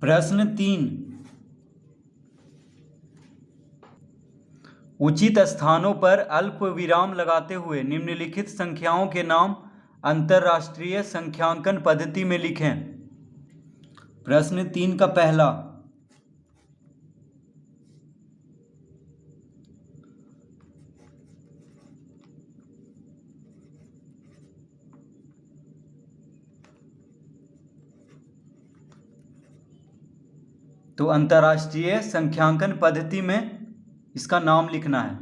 प्रश्न 3, उचित स्थानों पर अल्प विराम लगाते हुए निम्नलिखित संख्याओं के नाम अंतरराष्ट्रीय संख्यांकन पद्धति में लिखें। प्रश्न 3 का पहला, तो अंतर्राष्ट्रीय संख्यांकन पद्धति में इसका नाम लिखना है।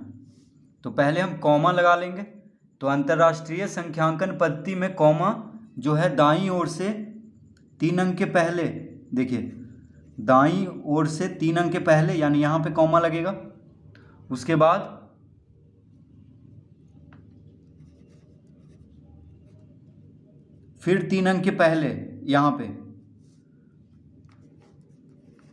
तो पहले हम कॉमा लगा लेंगे। तो अंतर्राष्ट्रीय संख्यांकन पद्धति में कॉमा जो है दाईं ओर से 3 अंक के पहले, देखिए दाईं ओर से 3 अंक के पहले, यानी यहाँ पे कॉमा लगेगा। उसके बाद फिर 3 अंक के पहले यहाँ पे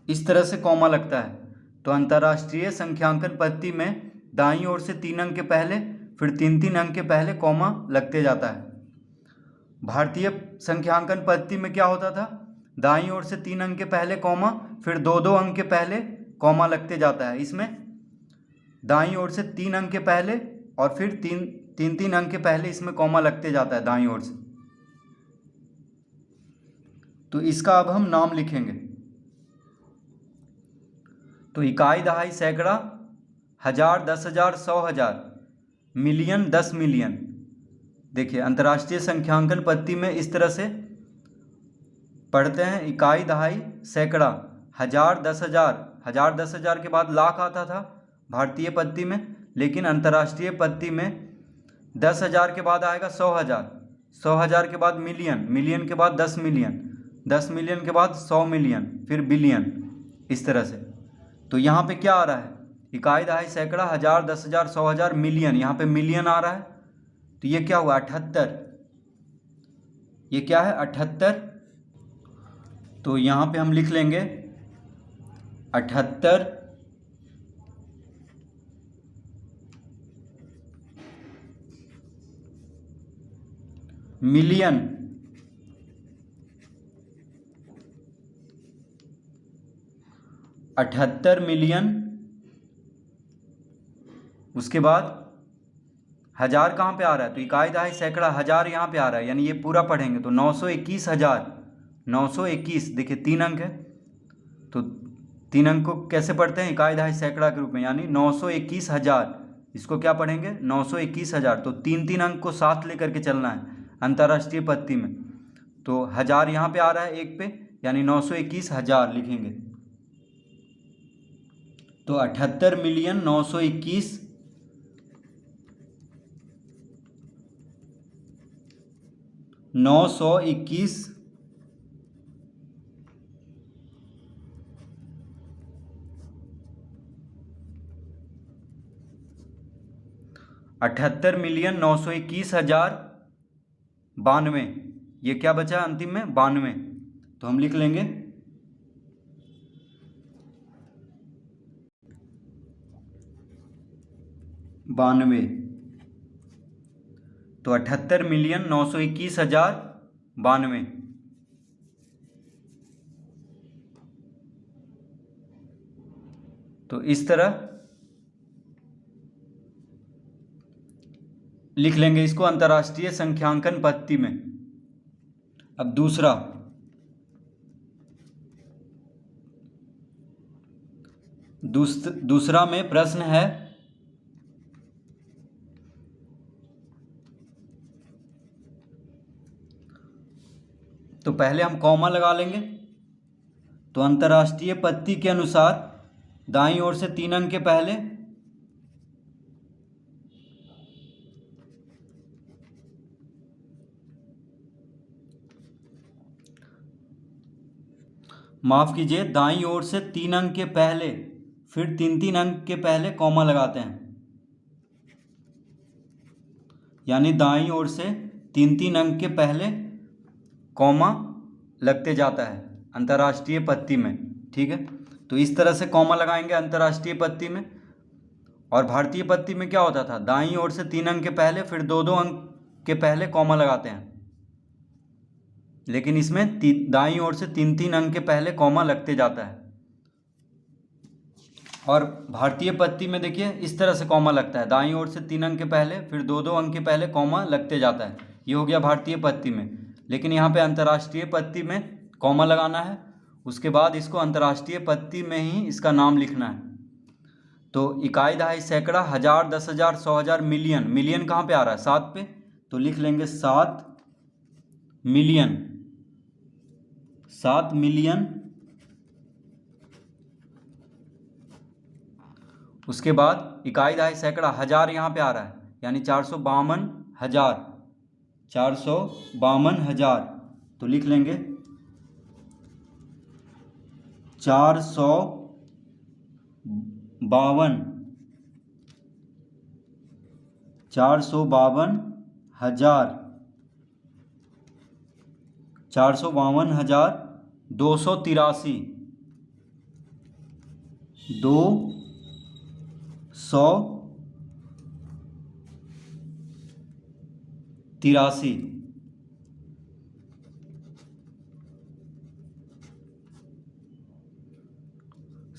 इस तरह से कॉमा लगता है। तो अंतर्राष्ट्रीय संख्यांकन पद्धति में दाईं ओर से 3 अंक के पहले, फिर 3-3 अंक के पहले कॉमा लगते जाता है। भारतीय संख्यांकन पद्धति में क्या होता था, दाईं ओर से 3 अंक के पहले कॉमा, फिर 2-2 अंक के पहले कॉमा लगते जाता है। इसमें दाईं ओर से 3 अंक के पहले और फिर 3-3 अंक के पहले इसमें कॉमा लगते जाता है दाईं ओर से। तो इसका अब हम नाम लिखेंगे। तो इकाई, दहाई, सैकड़ा, हजार, 10,000, 100,000, मिलियन, 10 मिलियन। देखिए अंतर्राष्ट्रीय संख्यांकन पद्धति में इस तरह से पढ़ते हैं, इकाई, दहाई, सैकड़ा, हजार, 10,000, हजार 10,000 के बाद लाख आता था भारतीय पद्धति में, लेकिन अंतर्राष्ट्रीय पद्धति में 10,000 के बाद आएगा 100,000, 100,000 के बाद मिलियन, मिलियन के बाद 10 मिलियन, 10 मिलियन के बाद 100 मिलियन, फिर बिलियन, इस तरह से। तो यहाँ पे क्या आ रहा है, इकाई, दहाई, सैकड़ा, हजार, 10,000, 100,000, मिलियन, यहाँ पे मिलियन आ रहा है। तो ये क्या हुआ, 78। ये क्या है, 78। तो यहाँ पे हम लिख लेंगे 78 मिलियन। उसके बाद हजार कहाँ पे आ रहा है, तो इकाई, दहाई, सैकड़ा, हजार यहाँ पे आ रहा है, यानी ये पूरा पढ़ेंगे तो 921,000, 921। देखिए 3 अंक है, तो 3 अंक को कैसे पढ़ते हैं, इकाई, दहाई, सैकड़ा के रूप में, यानी 921,000। इसको क्या पढ़ेंगे, 921,000। तो 3-3 अंक को साथ लेकर के चलना है अंतर्राष्ट्रीय पद्धति में। तो हजार यहाँ पे आ रहा है एक पे, यानी 921,000 लिखेंगे। तो 78 मिलियन 921 921 78 मिलियन 921,000 92। ये क्या बचा अंतिम में, 92। तो हम लिख लेंगे 92। तो 78 मिलियन 921,000 92। तो इस तरह लिख लेंगे इसको अंतर्राष्ट्रीय संख्यांकन पद्धति में। अब दूसरा में प्रश्न है, तो पहले हम कॉमा लगा लेंगे। तो अंतर्राष्ट्रीय पद्धति के अनुसार दाईं ओर से 3 अंक के पहले, माफ कीजिए, दाईं ओर से 3 अंक के पहले, फिर 3-3 अंक के पहले कॉमा लगाते हैं, यानी दाईं ओर से 3-3 अंक के पहले कॉमा लगते जाता है अंतर्राष्ट्रीय पद्धति में। ठीक है, तो इस तरह से कॉमा लगाएंगे अंतर्राष्ट्रीय पद्धति में। और भारतीय पद्धति में क्या होता था, दाईं ओर से 3 अंक के पहले, फिर 2-2 अंक के पहले कॉमा लगाते हैं। लेकिन इसमें दाईं ओर से 3-3 अंक के पहले कॉमा लगते जाता है। और भारतीय पत्ती में देखिए इस तरह से कॉमा लगता है, दाईं ओर से 3 अंक के पहले, फिर 2-2 अंक के पहले कॉमा लगते जाता है। ये हो गया भारतीय पत्ती में। लेकिन यहाँ पे अंतर्राष्ट्रीय पत्ती में कॉमा लगाना है, उसके बाद इसको अंतर्राष्ट्रीय पत्ती में ही इसका नाम लिखना है। तो इकाई, दहाई, सैकड़ा, हजार, 10,000, 100,000, मिलियन। मिलियन कहाँ पे आ रहा है? 7 पे, तो लिख लेंगे 7 मिलियन। 7 मिलियन। उसके बाद इकाई, दहाई, सैकड़ा, हजार यहाँ पे आ रहा है, यानी 452,000। 452,000, तो लिख लेंगे 452। 452,000। 452,283। 283।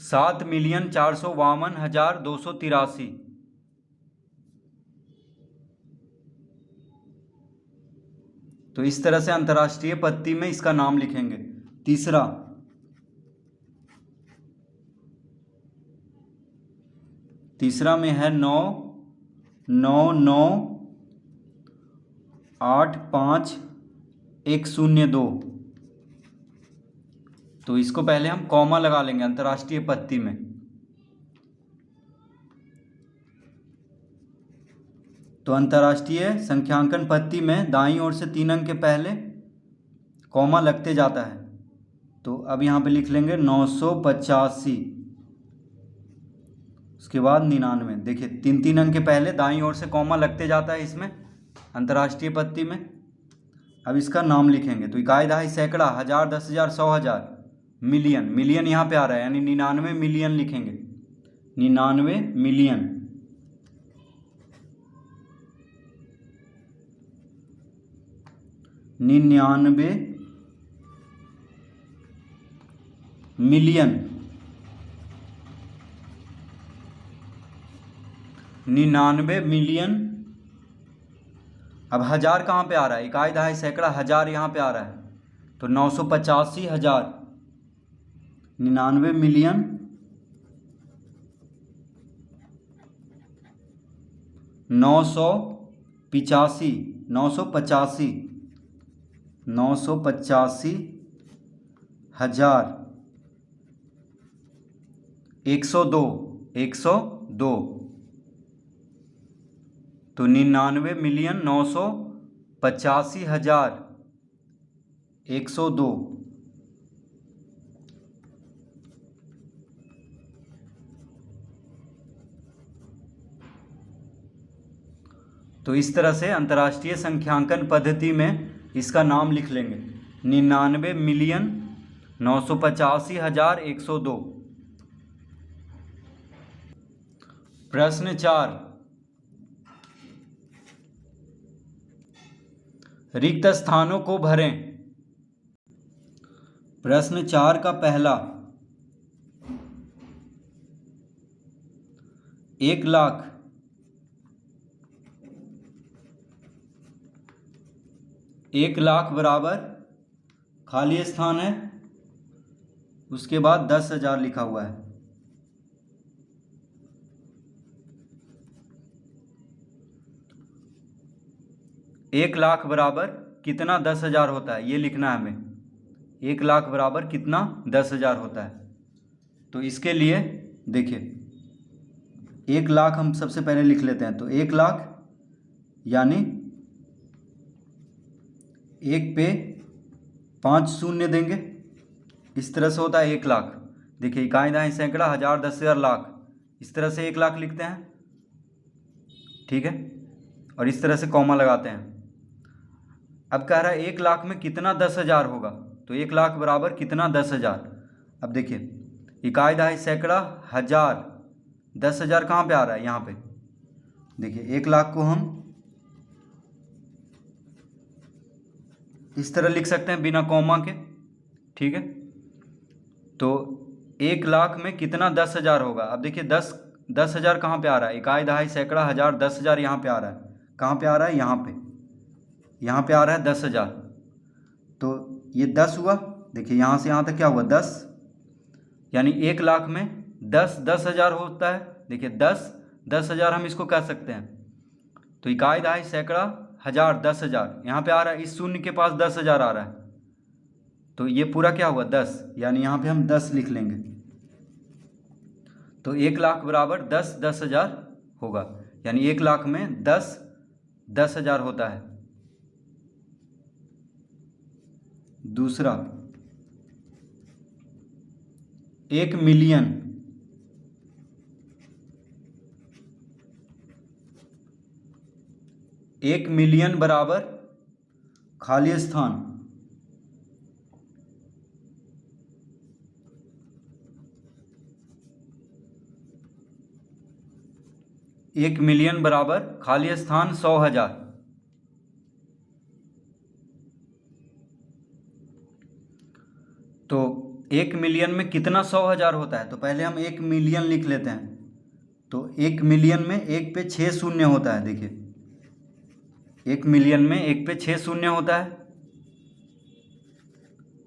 7,452,283। तो इस तरह से अंतर्राष्ट्रीय पत्ती में इसका नाम लिखेंगे। तीसरा में है 9,9,9,8,5,1,0,2। तो इसको पहले हम कॉमा लगा लेंगे अंतर्राष्ट्रीय पत्ती में। तो अंतर्राष्ट्रीय संख्यांकन पत्ती में दाईं ओर से 3 अंक के पहले कॉमा लगते जाता है। तो अब यहाँ पे लिख लेंगे 985। उसके बाद 99। देखिए 3-3 अंक के पहले दाईं ओर से कॉमा लगते जाता है इसमें, अंतर्राष्ट्रीय पत्ती में। अब इसका नाम लिखेंगे। तो इकाई, दहाई, सैकड़ा, हजार, 10,000, 100,000, मिलियन। मिलियन यहाँ पे आ रहा है, यानी 99 मिलियन लिखेंगे। 99 मिलियन। 99 मिलियन। 99 मिलियन। अब हजार कहाँ पे आ रहा है? इकाई, दहाई, सैकड़ा, हजार यहाँ पे आ रहा है, तो 985,000। 99 मिलियन 985। 985। 985,000। 102। 102। तो 99,985,102। तो इस तरह से अंतर्राष्ट्रीय संख्यांकन पद्धति में इसका नाम लिख लेंगे। 99,985,102। प्रश्न 4, रिक्त स्थानों को भरें। प्रश्न 4 का पहला, 1,00,000। 1,00,000 बराबर खाली स्थान है, उसके बाद 10,000 लिखा हुआ है। 1,00,000 बराबर कितना 10,000 होता है, ये लिखना है हमें। 1,00,000 बराबर कितना 10,000 होता है। तो इसके लिए देखिए 1,00,000 हम सबसे पहले लिख लेते हैं। तो 1,00,000 यानी 1 पे 5 शून्य देंगे, इस तरह से होता है 1,00,000। देखिए इकाई, दहाई, सैकड़ा, हजार, 10,000, लाख, इस तरह से 1,00,000 लिखते हैं, ठीक है। और इस तरह से कॉमा लगाते हैं। अब कह रहा है 1,00,000 में कितना 10,000 होगा, तो 1,00,000 बराबर कितना 10,000। अब देखिए इकाई, दहाई, सैकड़ा, हजार, 10,000 कहाँ पे आ रहा है? यहाँ पे देखिए 1,00,000 को हम इस तरह लिख सकते हैं बिना कॉमा के, ठीक है। तो 1,00,000 में कितना 10,000 होगा। अब देखिए 10,000 कहाँ पे आ रहा है, इकाई दहाई सैकड़ा हज़ार 10,000 यहाँ पे आ रहा है। कहाँ पे आ रहा है, यहाँ पे आ रहा है 10,000। तो ये 10 हुआ, देखिए यहाँ से यहाँ तक क्या हुआ 10, यानी 1,00,000 में 10,000 होता है। देखिए 10,000 हम इसको कह सकते हैं। तो इकाई दहाई सैकड़ा हज़ार 10,000 यहाँ पे आ रहा है, इस शून्य के पास 10,000 आ रहा है। तो ये पूरा क्या हुआ 10, यानी यहाँ पे हम 10 लिख लेंगे। तो 1,00,000 बराबर 10,000 होगा, यानी 1,00,000 में 10,000 होता है। दूसरा 1 मिलियन, बराबर खाली स्थान, एक मिलियन बराबर खाली स्थान 100,000। तो 1 मिलियन में कितना 100,000 होता है, तो पहले हम 1 मिलियन लिख लेते हैं। तो 1 मिलियन में 1 पे 6 शून्य होता है। देखिए 1 मिलियन में 1 पे 6 शून्य होता है।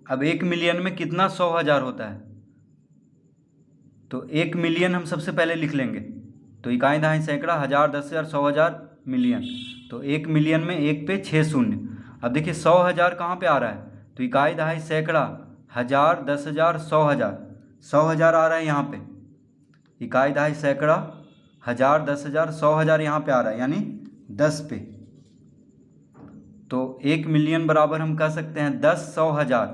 अब 1 मिलियन में कितना 100,000 होता है, तो 1 मिलियन हम सबसे पहले लिख लेंगे। तो इकाई दहाई सैकड़ा हज़ार 10,000 100,000 मिलियन। तो 1 मिलियन में 1 पे 6 शून्य। अब देखिए 100,000 कहाँ पे आ रहा है, तो इकाई दहाई सैकड़ा हज़ार 10,000 100,000, 100,000 आ रहा है यहाँ पे। इकाई दहाई सैकड़ा हज़ार 10,000 100,000 यहाँ पे आ रहा है, यानी 10 पे। तो 1 मिलियन बराबर हम कह सकते हैं 10 100,000,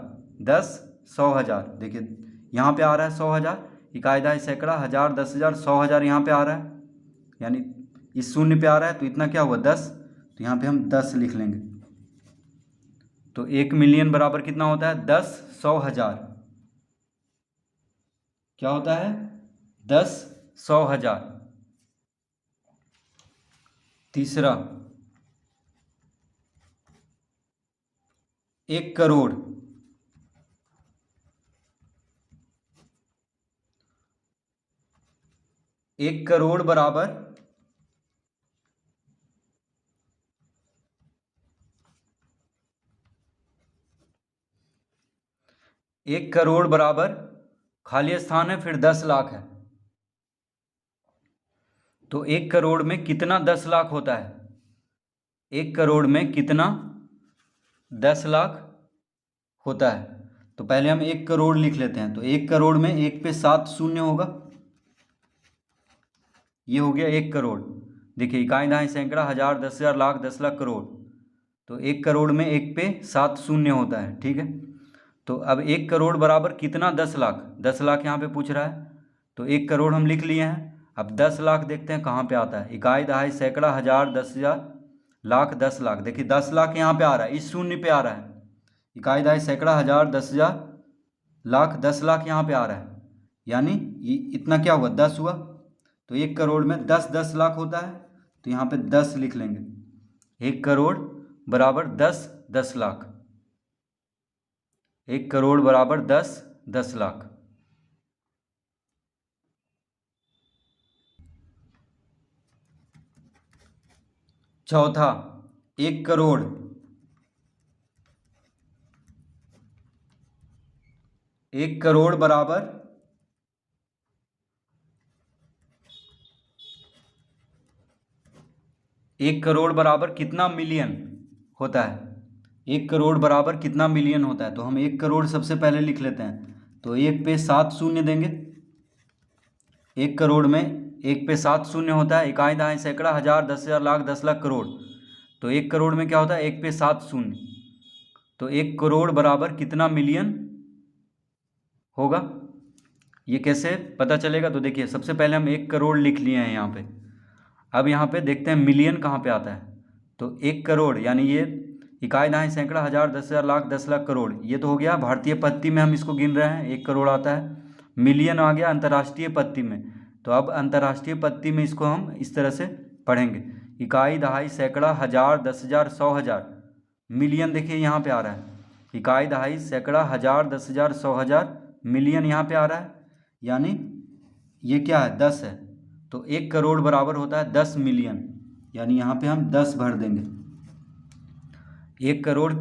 10 100,000। देखिए यहाँ पे आ रहा है 100,000, इकाई दहाई सैकड़ा हज़ार 10,000 100,000 यहाँ पे आ रहा है, यानी इस शून्य पे आ रहा है। तो इतना क्या हुआ 10, तो यहाँ पे हम 10 लिख लेंगे। तो 1 मिलियन बराबर कितना होता है 10 100,000, क्या होता है 10 100,000। तीसरा 1 करोड़, 1 करोड़ बराबर 1 करोड़ बराबर खाली स्थान है, फिर 10 लाख है। तो 1 करोड़ में कितना 10 लाख होता है, 1 करोड़ में कितना 10 लाख होता है। तो पहले हम 1 करोड़ लिख लेते हैं। तो 1 करोड़ में 1 पे 7 शून्य होगा, ये हो गया 1 करोड़। देखिए इकाई दहाई सैकड़ा हज़ार 10,000 लाख 10 लाख करोड़। तो 1 करोड़ में 1 पे 7 शून्य होता है, ठीक है। तो अब 1 करोड़ बराबर कितना 10 लाख, 10 लाख यहाँ पे पूछ रहा है। तो 1 करोड़ हम लिख लिए हैं। अब 10 लाख देखते हैं कहाँ पे आता है, इकाई दहाई सैकड़ा हज़ार 10,000 लाख 10 लाख। देखिए 10 लाख यहाँ पे आ रहा है, इस शून्य पे आ रहा है। इकाई दहाई सैकड़ा हज़ार 10,000 लाख 10 लाख यहाँ पे आ रहा है, यानी इतना क्या हुआ 10 हुआ। तो 1 करोड़ में 10 लाख होता है, तो यहाँ पे 10 लिख लेंगे। 1 करोड़ बराबर 10 लाख, 1 करोड़ बराबर 10 लाख। चौथा 1 करोड़, 1 करोड़ बराबर 1 करोड़ बराबर कितना मिलियन होता है, 1 करोड़ बराबर कितना मिलियन होता है। तो हम 1 करोड़ सबसे पहले लिख लेते हैं। तो 1 पे 7 शून्य देंगे। 1 करोड़ में 1 पे 7 शून्य होता है, इकाई दहाई सैकड़ा हज़ार 10,000 लाख 10 लाख करोड़। तो 1 करोड़ में क्या होता है 1 पे 7 शून्य। तो 1 करोड़ बराबर कितना मिलियन होगा, ये कैसे पता चलेगा। तो देखिए सबसे पहले हम 1 करोड़ लिख लिए हैं यहाँ पे। अब यहाँ पे देखते हैं मिलियन कहाँ पे आता है। तो 1 करोड़ यानी ये इकाई दहाई सैकड़ा हज़ार 10,000 लाख 10 लाख करोड़, ये तो हो गया भारतीय पत्ती में हम इसको गिन रहे हैं, 1 करोड़ आता है। मिलियन आ गया अंतर्राष्ट्रीय पत्ती में। तो अब अंतर्राष्ट्रीय पत्ती में इसको हम इस तरह से पढ़ेंगे, इकाई दहाई सैकड़ा हज़ार 10,000 100,000 मिलियन देखिए यहाँ पे आ रहा है, इकाई, दहाई, सैकड़ा, हजार, 10,000, 100,000, मिलियन यहाँ पे आ रहा है, यानी ये क्या है 10 है। तो 1 करोड़ बराबर होता है 10 मिलियन, यानी यहाँ पे हम 10 भर देंगे। 1 करोड़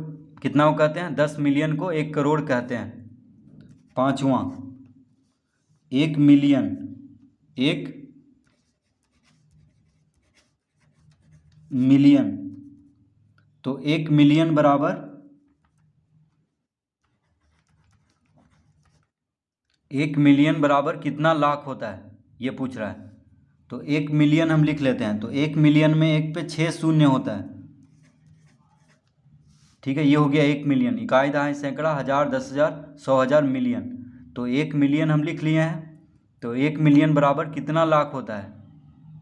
कितना को कहते हैं, 10 मिलियन को 1 करोड़ कहते हैं। पांचवा, 1 मिलियन, 1 मिलियन, तो 1 मिलियन बराबर 1 मिलियन बराबर कितना लाख होता है, ये पूछ रहा है। तो 1 मिलियन हम लिख लेते हैं, तो 1 मिलियन में 1 पे 6 शून्य होता है, ठीक है। ये हो गया 1 मिलियन, इकाई, दहाई, सैकड़ा, हजार, 10,000, 100,000, मिलियन। तो 1 मिलियन हम लिख लिए हैं। तो 1 मिलियन बराबर कितना लाख होता है,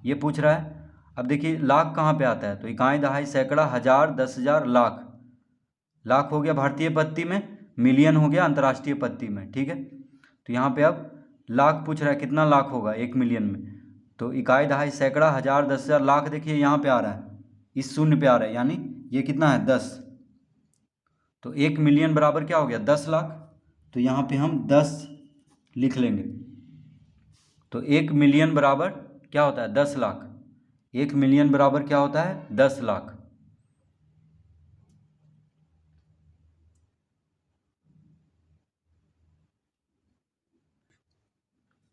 ये पूछ रहा है। अब देखिए लाख कहाँ पे आता है, तो इकाई, दहाई, सैकड़ा, हजार, 10,000, लाख। लाख हो गया भारतीय पत्ती में, मिलियन हो गया अंतर्राष्ट्रीय पत्ती में, ठीक है। तो यहाँ पे अब लाख पूछ रहा है, कितना लाख होगा 1 मिलियन में। तो इकाई, दहाई, सैकड़ा, हजार, 10,000, लाख देखिए यहाँ पे आ रहा है, इस शून्य पे आ रहा है, यानी ये कितना है 10। तो 1 मिलियन बराबर क्या हो गया 10 लाख। तो यहाँ पे हम 10 लिख लेंगे। तो 1 मिलियन बराबर क्या होता है 10 लाख। 1 मिलियन बराबर क्या होता है 10 लाख।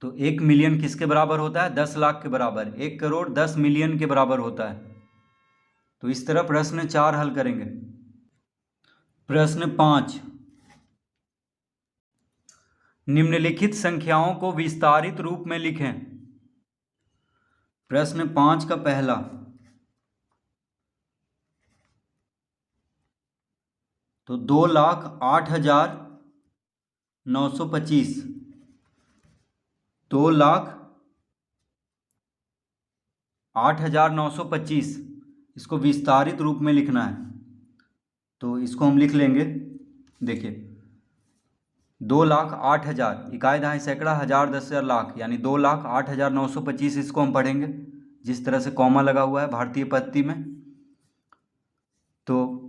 तो 1 मिलियन किसके बराबर होता है 10 लाख के बराबर। 1 करोड़ 10 मिलियन के बराबर होता है। तो इस तरह प्रश्न 4 हल करेंगे। प्रश्न 5, निम्नलिखित संख्याओं को विस्तारित रूप में लिखें। प्रश्न 5 का पहला, तो 2,08,925, 2,08,925 इसको विस्तारित रूप में लिखना है। तो इसको हम लिख लेंगे, देखिए 2,08,000, इकाई, दहाई, सैकड़ा, हजार, 10,000, लाख, यानी 2,08,925 इसको हम पढ़ेंगे जिस तरह से कॉमा लगा हुआ है भारतीय पत्ती में। तो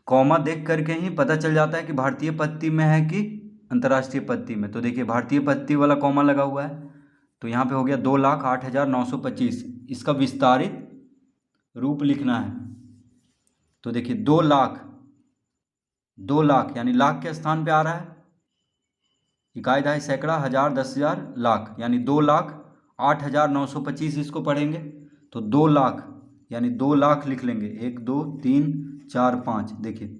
कॉमा देख करके ही पता चल जाता है कि भारतीय पत्ती में है कि अंतर्राष्ट्रीय पत्ती में। तो देखिए भारतीय पत्ती वाला कॉमा लगा हुआ है, तो यहाँ पे हो गया 2,08,925, इसका विस्तारित रूप लिखना है। तो देखिए 2 लाख यानी लाख के स्थान पे आ रहा है, इकाई, दहाई, सैकड़ा, हजार, 10,000, लाख, यानी 2,08,925 इसको पढ़ेंगे। तो 2 लाख यानी 2 लाख लिख लेंगे, 1 2 3 4 5, देखिए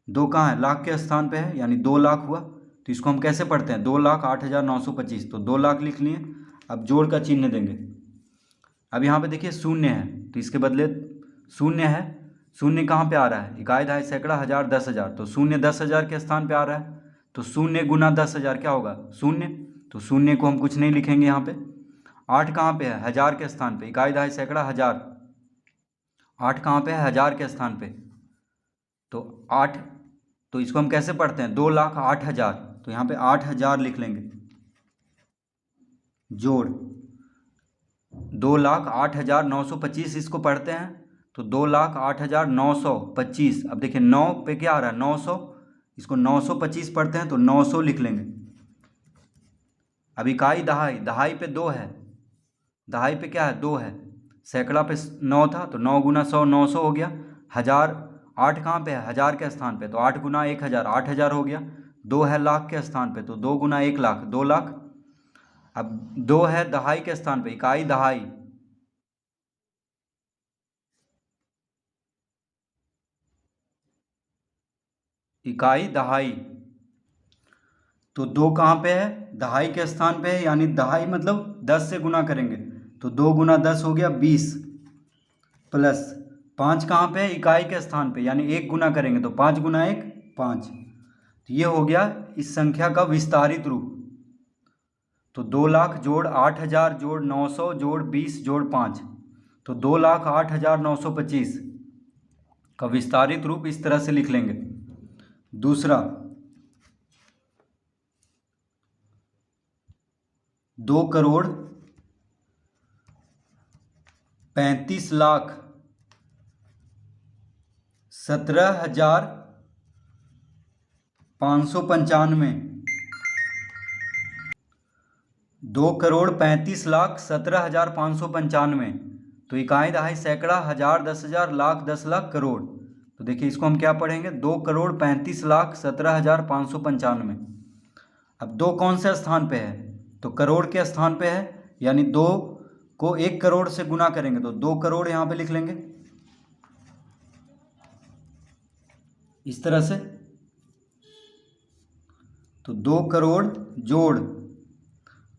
2 कहाँ है लाख के स्थान पे है, यानी 2 लाख हुआ। तो इसको हम कैसे पढ़ते हैं 2,08,925, तो 2 लाख लिख लिए। अब जोड़ का चिन्ह देंगे। अब यहाँ पे देखिए शून्य है, तो इसके बदले शून्य है। शून्य कहाँ पे आ रहा है, इकाई, दहाई, सैकड़ा, हजार, 10,000, तो शून्य 10,000 के स्थान पे आ रहा है। तो शून्य गुना 10,000 क्या होगा शून्य। तो शून्य को हम कुछ नहीं लिखेंगे यहाँ पे। 8 कहाँ पे है हजार के स्थान पे, इकाई, दहाई, सैकड़ा, हजार, 8 कहाँ पे है हजार के स्थान पे। तो 8, तो इसको हम कैसे पढ़ते हैं 2,08,000, तो यहाँ पे 8,000 लिख लेंगे। जोड़ 2,08,925 इसको पढ़ते हैं, तो 2,08,925। अब देखिए 9 पे क्या आ रहा है 900, इसको 925 पढ़ते हैं, तो 900 लिख लेंगे। अब इकाई, दहाई, दहाई पे 2 है, दहाई पे क्या है 2 है, सैकड़ा पे 9 था, तो 9 गुना 100 900 हो गया। हजार 8 कहाँ पे है हजार के स्थान पे, तो 8 गुना 1,000 8,000 हो गया। 2 है लाख के स्थान पे, तो 2 गुना 1 लाख 2 लाख। अब 2 है दहाई के स्थान पे, इकाई, दहाई, इकाई, दहाई, तो 2 कहाँ पे है दहाई के स्थान पे है, यानी दहाई मतलब 10 से गुना करेंगे, तो 2 गुना 10 हो गया 20, प्लस 5 कहाँ पे है इकाई के स्थान पे, यानी 1 गुना करेंगे, तो 5 गुना 1 5। तो ये हो गया इस संख्या का विस्तारित रूप। तो 2 लाख जोड़ 8,000 जोड़ 900 जोड़ 20 जोड़ 5, तो 2,08,925 का विस्तारित रूप इस तरह से लिख लेंगे। दूसरा, 2,35,37,000 17,595, 2,35,17,595। तो इकाई दहाई सैकड़ा हजार दस हजार लाख 10 लाख करोड़। तो देखिए इसको हम क्या पढ़ेंगे, 2,35,17,595। अब दो कौन से स्थान पे है, तो करोड़ के स्थान पे है, यानी 2 को 1 करोड़ से गुना करेंगे तो 2 करोड़ यहाँ पे लिख लेंगे इस तरह से। तो 2 करोड़ जोड़,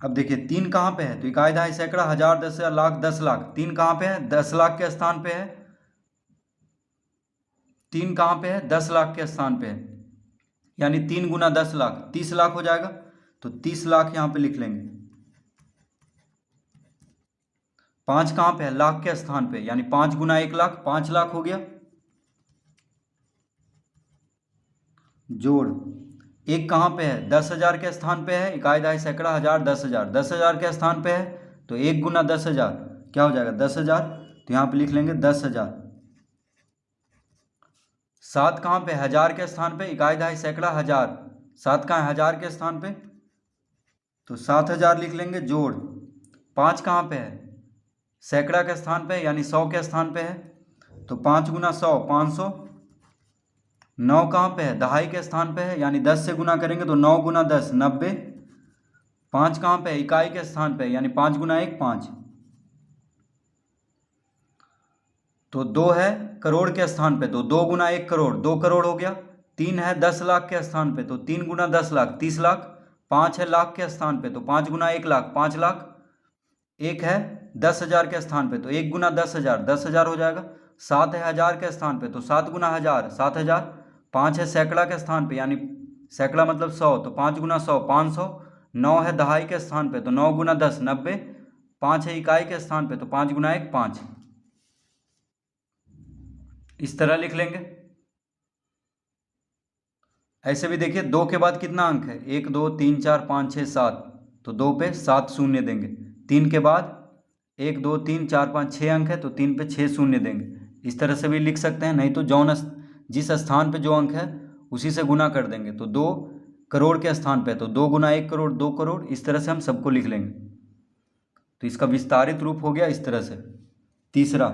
अब देखिए 3 कहाँ पे है, तो इकाई दहाई सैकड़ा हजार दस हजार लाख 10 लाख, 3 कहाँ पे है, 10 लाख के स्थान पे है। 3 कहाँ पे है, 10 लाख के स्थान पे है, यानी 3 गुना 10 लाख 30 लाख हो जाएगा। तो 30 लाख यहाँ पे लिख लेंगे। 5 कहाँ पे है, लाख के स्थान पे, यानी 5 गुना 1 लाख 5 लाख हो गया। जोड़ 1 कहाँ पे है, 10,000 के स्थान पे है, इकाई दहाई सैकड़ा हजार 10,000, 10,000 के स्थान पे है, तो 1 गुना 10,000 क्या हो जाएगा 10,000, तो यहाँ पे लिख लेंगे 10,000। 7 कहाँ पे, हजार के स्थान पे, इकाई दहाई सैकड़ा हजार, 7 कहाँ है, हजार के स्थान पे, तो 7,000 लिख लेंगे। जोड़ 5 कहाँ पे है, सैकड़ा के स्थान पे, यानी 100 के स्थान पे है, तो 5 गुना 100 500। 9 कहाँ पे है, दहाई के स्थान पे है, यानी 10 से गुना करेंगे तो 9 गुना 10 90। 5 कहाँ पे है, इकाई के स्थान पे, यानी 5 गुना 1 5। तो 2 है करोड़ के स्थान पे, तो 2 गुना 1 करोड़ 2 करोड़ हो गया। 3 है 10 लाख के स्थान पे, तो 3 गुना 10 लाख 30 लाख। 5 है लाख के स्थान पे, तो 5 गुना 1 लाख 5 लाख। 1 है 10,000 के स्थान पे, तो 1 गुना 10,000 10,000 हो जाएगा। 7 है हजार के स्थान पे, तो 7 गुना हजार 7,000। 5 है सैकड़ा के स्थान पे, यानी सैकड़ा मतलब 100, तो 5 गुना 100 500। 9 है दहाई के स्थान पे, तो 9 गुना 10 90। 5 है इकाई के स्थान पे, तो 5 गुना 1 5। इस तरह लिख लेंगे। ऐसे भी देखिए 2 के बाद कितना अंक है, 1 2 3 4 5 6 7, तो 2 पे 7 शून्य देंगे। 3 के बाद 1 2 3 4 5 6 अंक है, तो 3 पे 6 शून्य देंगे। इस तरह से भी लिख सकते हैं, नहीं तो जिस स्थान पे जो अंक है उसी से गुना कर देंगे। तो 2 करोड़ के स्थान पे, तो 2 गुना 1 करोड़ 2 करोड़, इस तरह से हम सबको लिख लेंगे। तो इसका विस्तारित रूप हो गया इस तरह से। तीसरा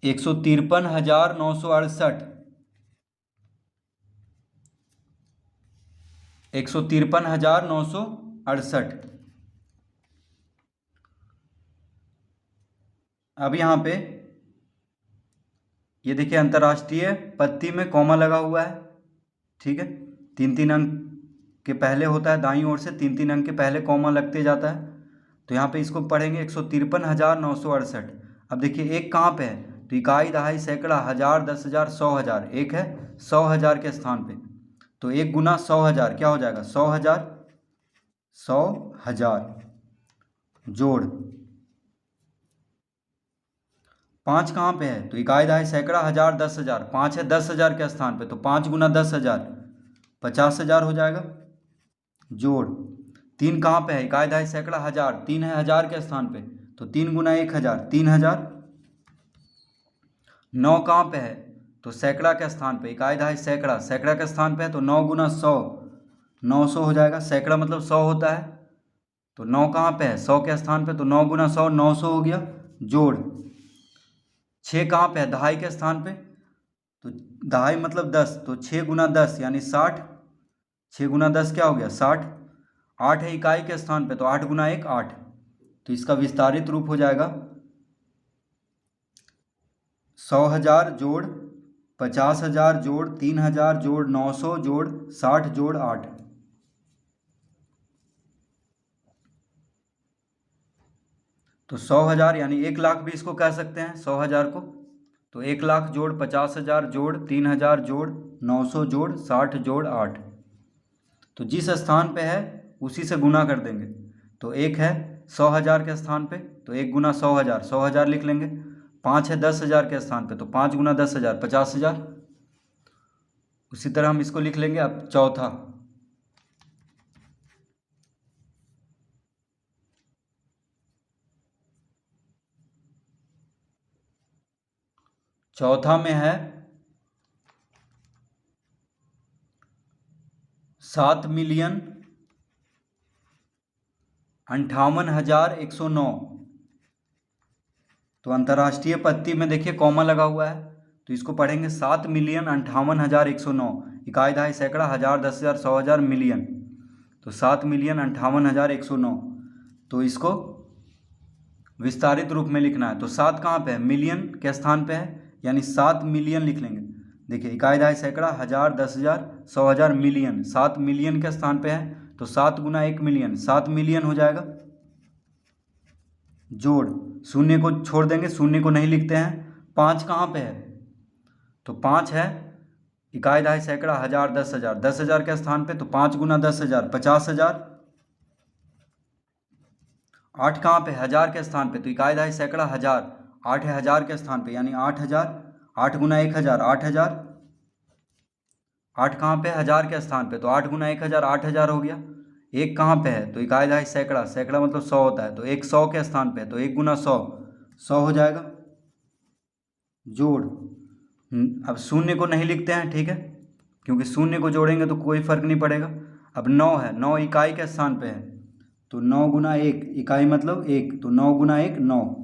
153,968, 153,968। अब यहाँ पे ये देखिए अंतर्राष्ट्रीय पत्ती में कॉमा लगा हुआ है, ठीक है। 3-3 अंक के पहले होता है, दाईं ओर से 3-3 अंक के पहले कॉमा लगते जाता है। तो यहाँ पे इसको पढ़ेंगे 153,968। अब देखिए एक कहाँ पे है, तो इकाई दहाई सैकड़ा हजार 10,000 100,000, एक है 100,000 के स्थान पे, तो 1 गुना 100,000 क्या हो जाएगा 100,000 100,000। जोड़ 5 कहाँ पे है, तो इकाई दहाई सैकड़ा हजार 10,000, 5 है 10,000 के स्थान पे, तो 5 गुना 10,000 50,000 हो जाएगा। जोड़ 3 कहाँ पे है, इकाई दहाई सैकड़ा हजार, 3 है हजार के स्थान पे, तो 3 गुना 1,000 3,000। 9 कहाँ पे है, तो सैकड़ा के स्थान पे, इकाई दहाई सैकड़ा, सैकड़ा के स्थान पे है, तो 9 गुना 100 900 हो जाएगा। सैकड़ा मतलब 100 होता है, तो 9 कहाँ पे है 100 के स्थान पे, तो 9 गुना 100 900 हो गया। जोड़ 6 कहाँ पे है, दहाई के स्थान पे, तो दहाई मतलब 10, तो 6 गुना 10 यानी 60। 6 गुना 10 क्या हो गया 60। 8 है इकाई के स्थान पे, तो 8 गुना 1 8। तो इसका विस्तारित रूप हो जाएगा 100,000 जोड़ 50,000 जोड़ 3,000 जोड़ 900 जोड़ 60 जोड़ 8। तो 100,000 यानी 1 लाख भी इसको कह सकते हैं 100,000 को। तो 1 लाख जोड़ 50,000 जोड़ 3,000 जोड़ 900 जोड़ 60 जोड़ 8। तो जिस स्थान पे है उसी से गुना कर देंगे। तो 1 है 100,000 के स्थान पे, तो 1 गुना 100,000 100,000 लिख लेंगे। 5 है 10,000 के स्थान पे, तो 5 गुना 10,000 50,000। उसी तरह हम इसको लिख लेंगे। अब चौथा चौथा में है 7,58,109। तो अंतर्राष्ट्रीय पत्ती में देखिए कॉमा लगा हुआ है, तो इसको पढ़ेंगे 7,58,109। इकाई दहाई सैकड़ा हजार दस हजार सौ हजार मिलियन, तो 7,58,109। तो इसको विस्तारित रूप में लिखना है। तो 7 कहाँ पे है, मिलियन के स्थान पे है, यानी 7 मिलियन लिख लेंगे। देखिए इकाई दहाई सैकड़ा हजार दस हजार सौ हजार मिलियन, 7 मिलियन के स्थान पे है, तो 7 गुना 1 मिलियन, 7 मिलियन हो जाएगा। जोड़, शून्य को छोड़ देंगे, शून्य को नहीं लिखते हैं। 5 कहाँ पे है, तो 5 है इकाई दहाई सैकड़ा हजार दस हजार, 10,000 के स्थान पे, तो 5 गुना 10,000 50,000। 8 कहाँ पे, हजार के स्थान पे, तो इकाई दहाई सैकड़ा हजार, 8 है हजार के स्थान पे, यानी 8,000। 8 गुना 1,000 8,000। 8 कहाँ पे, हजार के स्थान पे, तो 8 गुना 1,000 8,000 हो गया। 1 कहाँ पे है, तो इकाई दहाई सैकड़ा, सैकड़ा मतलब 100 होता है, तो 1 100 के स्थान पे, तो 1 गुना 100 100 हो जाएगा। जोड़, अब शून्य को नहीं लिखते हैं, ठीक है, क्योंकि शून्य को जोड़ेंगे तो कोई फर्क नहीं पड़ेगा। अब 9 है, 9 इकाई के स्थान पे है, तो 9 गुना 1, इकाई मतलब 1, तो 9 गुना 1 9।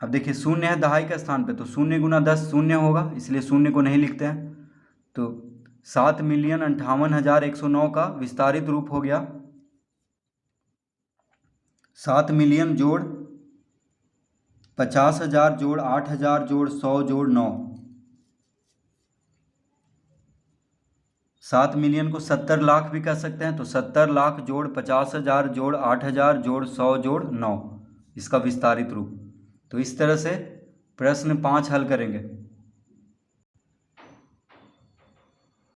अब देखिए शून्य है दहाई के स्थान पे, तो 0 गुना 10 शून्य होगा, इसलिए शून्य को नहीं लिखते हैं। तो 7,58,109 का विस्तारित रूप हो गया 7 मिलियन जोड़ 50,000 जोड़ 8,000 जोड़ 100 जोड़ 9। 7 मिलियन को 70 लाख भी कह सकते हैं, तो 70 लाख जोड़ 50,000 जोड़ 8,000 जोड़ 100 जोड़ 9, इसका विस्तारित रूप। तो इस तरह से प्रश्न 5 हल करेंगे।